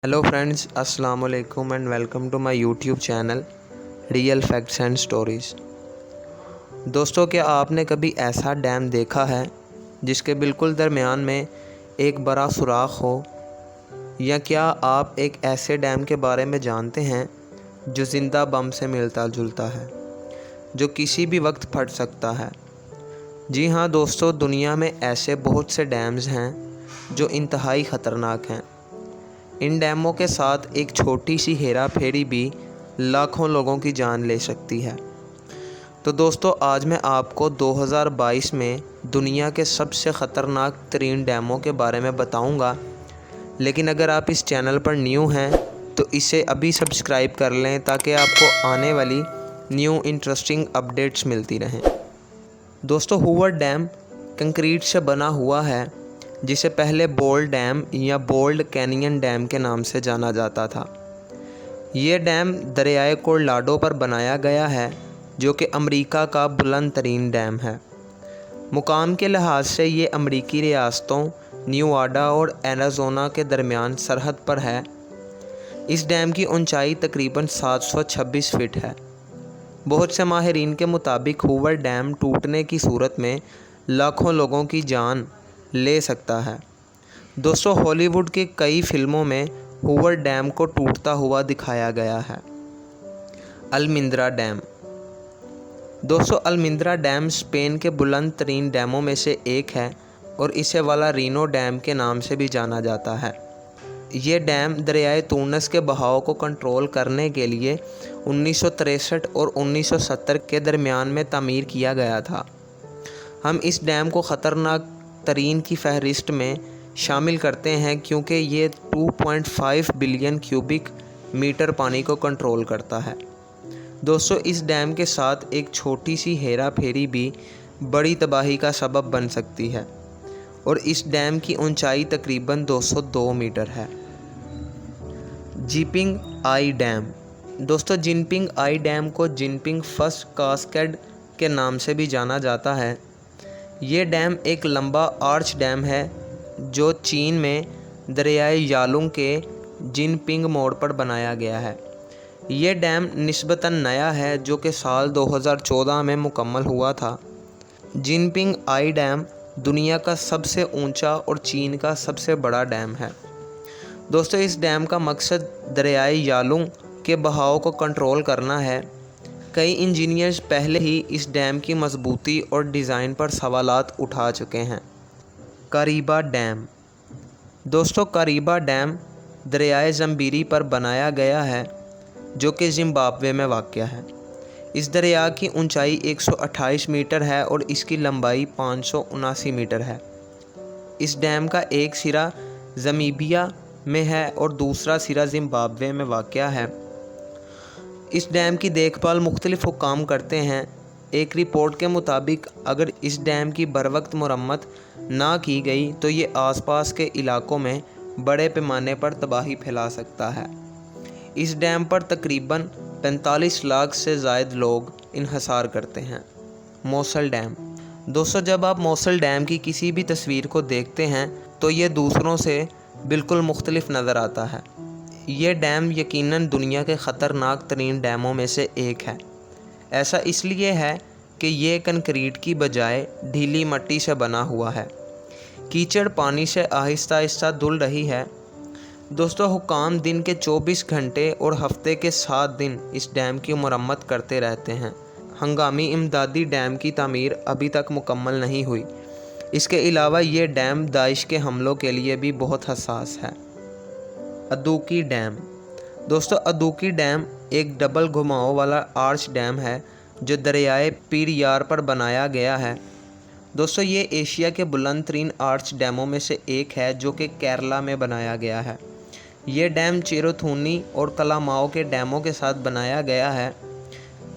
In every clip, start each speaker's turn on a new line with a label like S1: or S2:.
S1: Hello friends, अस्सलाम वालेकुम and welcome to my YouTube channel Real Facts and Stories. दोस्तों, क्या आपने कभी ऐसा डैम देखा है जिसके बिल्कुल दरमियान में एक बड़ा सुराख हो? या क्या आप एक ऐसे डैम के बारे में जानते हैं जो ज़िंदा बम से मिलता जुलता है, जो किसी भी वक्त फट सकता है? जी हाँ दोस्तों, दुनिया में ऐसे बहुत से डैम्स हैं जो इंतहाई ख़तरनाक हैं। इन डैमों के साथ एक छोटी सी हेरा फेरी भी लाखों लोगों की जान ले सकती है। तो दोस्तों, आज मैं आपको 2022 में दुनिया के सबसे ख़तरनाक तरीन डैमों के बारे में बताऊंगा। लेकिन अगर आप इस चैनल पर न्यू हैं तो इसे अभी सब्सक्राइब कर लें ताकि आपको आने वाली न्यू इंटरेस्टिंग अपडेट्स मिलती रहें। दोस्तों, हूवर डैम कंक्रीट से बना हुआ है, जिसे पहले बोल्ड डैम या बोल्ड कैनियन डैम के नाम से जाना जाता था। ये डैम दरियाए कोलोराडो पर बनाया गया है, जो कि अमेरिका का बुलंद तरीन डैम है। मुकाम के लिहाज से ये अमेरिकी रियासतों न्यूवाडा और एरिज़ोना के दरमियान सरहद पर है। इस डैम की ऊंचाई तकरीबन 726 फीट है। बहुत से माहिरीन के मुताबिक हूवर डैम टूटने की सूरत में लाखों लोगों की जान ले सकता है। दोस्तों, हॉलीवुड की कई फिल्मों में हूवर डैम को टूटता हुआ दिखाया गया है। अल्मिंद्रा डैम। दोस्तों, अल्मिंद्रा डैम स्पेन के बुलंद तरीन डैमों में से एक है और इसे वाला रीनो डैम के नाम से भी जाना जाता है। ये डैम दरियाए तूनस के बहाव को कंट्रोल करने के लिए 1963 और 1970 के दरमियान में तामीर किया गया था। हम इस डैम को ख़तरनाक तरीन की फहरिस्त में शामिल करते हैं क्योंकि ये 2.5 बिलियन क्यूबिक मीटर पानी को कंट्रोल करता है। दोस्तों, इस डैम के साथ एक छोटी सी हेरा फेरी भी बड़ी तबाही का सबब बन सकती है और इस डैम की ऊंचाई तकरीबन 202 मीटर है। जिनपिंग आई डैम। दोस्तों, जिनपिंग आई डैम को जिनपिंग फर्स्ट कास्केड के नाम से भी जाना जाता है। ये डैम एक लंबा आर्च डैम है जो चीन में दरियाए यालुंग के जिनपिंग मोड़ पर बनाया गया है। ये डैम निस्बतन नया है, जो कि साल 2014 में मुकम्मल हुआ था। जिनपिंग आई डैम दुनिया का सबसे ऊंचा और चीन का सबसे बड़ा डैम है। दोस्तों, इस डैम का मकसद दरियाए यालुंग के बहाव को कंट्रोल करना है। कई इंजीनियर्स पहले ही इस डैम की मजबूती और डिज़ाइन पर सवालात उठा चुके हैं। कारीबा डैम। दोस्तों, कारीबा डैम दरियाए ज़म्बीरी पर बनाया गया है, जो कि ज़िम्बाब्वे में वाक़या है। इस दरिया की ऊंचाई 128 मीटर है और इसकी लंबाई 579 मीटर है। इस डैम का एक सिरा ज़मीबिया में है और दूसरा सिरा ज़िम्बाब्वे में वाक़या है। इस डैम की देखभाल मुख्तलिफ हुक्काम करते हैं। एक रिपोर्ट के मुताबिक अगर इस डैम की बरवक्त मुरम्मत ना की गई तो ये आसपास के इलाकों में बड़े पैमाने पर तबाही फैला सकता है। इस डैम पर तकरीबन 45 लाख से ज़ायद लोग इन्हसार करते हैं। मोसल डैम। दोस्तों, जब आप मोसल डैम की किसी भी तस्वीर को देखते हैं तो ये दूसरों से बिल्कुल मुख्तलिफ नज़र आता है। ये डैम यकीनन दुनिया के ख़तरनाक तरीन डैमों में से एक है। ऐसा इसलिए है कि ये कंक्रीट की बजाय ढीली मिट्टी से बना हुआ है। कीचड़ पानी से आहिस्ता आहिस्ता धुल रही है। दोस्तों, हुक्काम दिन के 24 घंटे और हफ्ते के 7 दिन इस डैम की मरम्मत करते रहते हैं। हंगामी इमदादी डैम की तामीर अभी तक मुकम्मल नहीं हुई। इसके अलावा ये डैम दाइश के हमलों के लिए भी बहुत हसास है। अदूकी डैम। दोस्तों, अदूकी डैम एक डबल घुमाव वाला आर्च डैम है जो दरियाए पीरियार पर बनाया गया है। दोस्तों, ये एशिया के बुलंद तरीन आर्च डैमों में से एक है जो कि केरला में बनाया गया है। ये डैम चेरुथुनी और कलामाओ के डैमों के साथ बनाया गया है।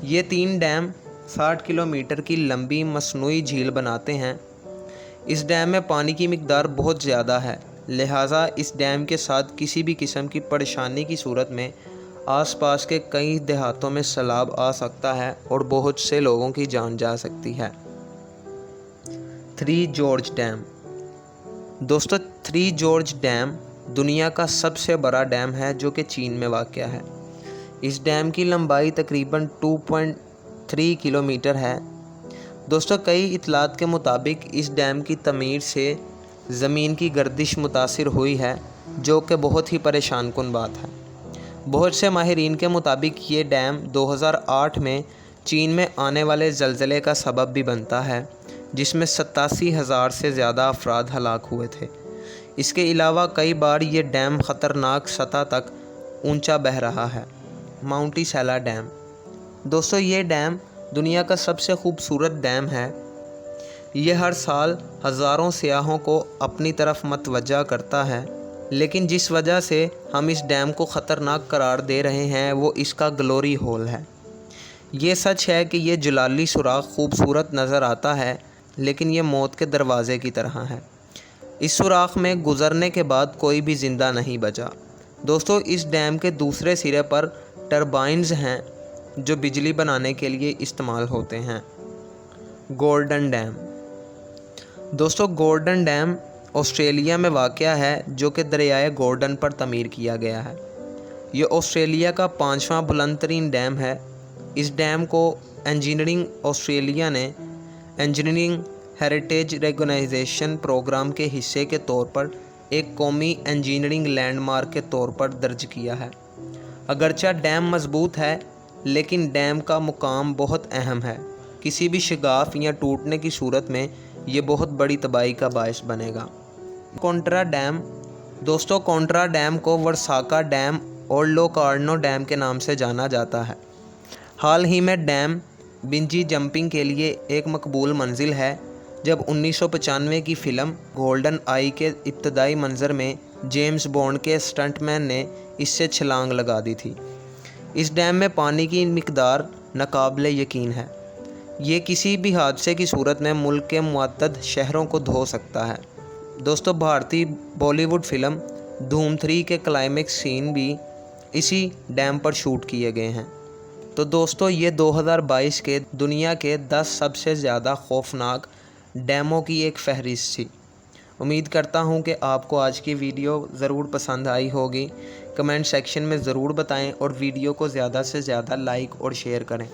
S1: ये 3 डैम 60 किलोमीटर की लंबी मसनूई झील बनाते हैं। इस डैम में पानी की मिकदार बहुत ज़्यादा है, लिहाजा इस डैम के साथ किसी भी किस्म की परेशानी की सूरत में आसपास के कई देहातों में सैलाब आ सकता है और बहुत से लोगों की जान जा सकती है। Three George dam. दोस्तों, थ्री जॉर्ज डैम دنیا کا سب سے بڑا ڈیم ہے جو کہ چین میں واقع ہے۔ اس ڈیم کی لمبائی تقریباً 2.3 کلومیٹر ہے۔ دوستو کئی اطلاعات کے مطابق اس ڈیم کی تعمیر سے زمین کی گردش متاثر ہوئی ہے، جو کہ بہت ہی پریشان کن بات ہے۔ بہت سے ماہرین کے مطابق یہ ڈیم 2008 میں چین میں آنے والے زلزلے کا سبب بھی بنتا ہے، جس میں 87,000 سے زیادہ افراد ہلاک ہوئے تھے۔ اس کے علاوہ کئی بار یہ ڈیم خطرناک سطح تک اونچا بہہ رہا ہے۔ ماؤنٹی سیلا ڈیم۔ دوستو یہ ڈیم دنیا کا سب سے خوبصورت ڈیم ہے۔ یہ ہر سال ہزاروں سیاحوں کو اپنی طرف متوجہ کرتا ہے، لیکن جس وجہ سے ہم اس ڈیم کو خطرناک قرار دے رہے ہیں وہ اس کا گلوری ہول ہے۔ یہ سچ ہے کہ یہ جلالی سوراخ خوبصورت نظر آتا ہے، لیکن یہ موت کے دروازے کی طرح ہے۔ اس سوراخ میں گزرنے کے بعد کوئی بھی زندہ نہیں بچا۔ دوستو اس ڈیم کے دوسرے سرے پر ٹربائنز ہیں جو بجلی بنانے کے لیے استعمال ہوتے ہیں۔ Golden dam. دوستو گولڈن ڈیم آسٹریلیا میں واقع ہے، جو کہ دریائے گولڈن پر تعمیر کیا گیا ہے۔ یہ آسٹریلیا کا 5واں بلند ترین ڈیم ہے۔ اس ڈیم کو انجینئرنگ آسٹریلیا نے انجینئرنگ ہیریٹیج ریکگنائزیشن پروگرام کے حصے کے طور پر ایک قومی انجینئرنگ لینڈ مارک کے طور پر درج کیا ہے۔ اگرچہ ڈیم مضبوط ہے، لیکن ڈیم کا مقام بہت اہم ہے۔ کسی بھی شگاف یا ٹوٹنے کی صورت میں یہ بہت بڑی تباہی کا باعث بنے گا۔ کونٹرا ڈیم۔ دوستو کونٹرا ڈیم کو ورساکا ڈیم اور لوکارنو ڈیم کے نام سے جانا جاتا ہے۔ حال ہی میں ڈیم بنجی جمپنگ کے لیے ایک مقبول منزل ہے، جب 1995 کی فلم گولڈن آئی کے ابتدائی منظر میں جیمز بانڈ کے اسٹنٹ مین نے اس سے چھلانگ لگا دی تھی۔ اس ڈیم میں پانی کی مقدار ناقابل یقین ہے۔ یہ کسی بھی حادثے کی صورت میں ملک کے متعدد شہروں کو دھو سکتا ہے۔ دوستو بھارتی بالی ووڈ فلم دھوم 3 کے کلائمیکس سین بھی اسی ڈیم پر شوٹ کیے گئے ہیں۔ تو دوستو یہ 2022 کے دنیا کے 10 سب سے زیادہ خوفناک ڈیموں کی ایک فہرست تھی۔ امید کرتا ہوں کہ آپ کو آج کی ویڈیو ضرور پسند آئی ہوگی۔ کمنٹ سیکشن میں ضرور بتائیں اور ویڈیو کو زیادہ سے زیادہ لائک اور شیئر کریں۔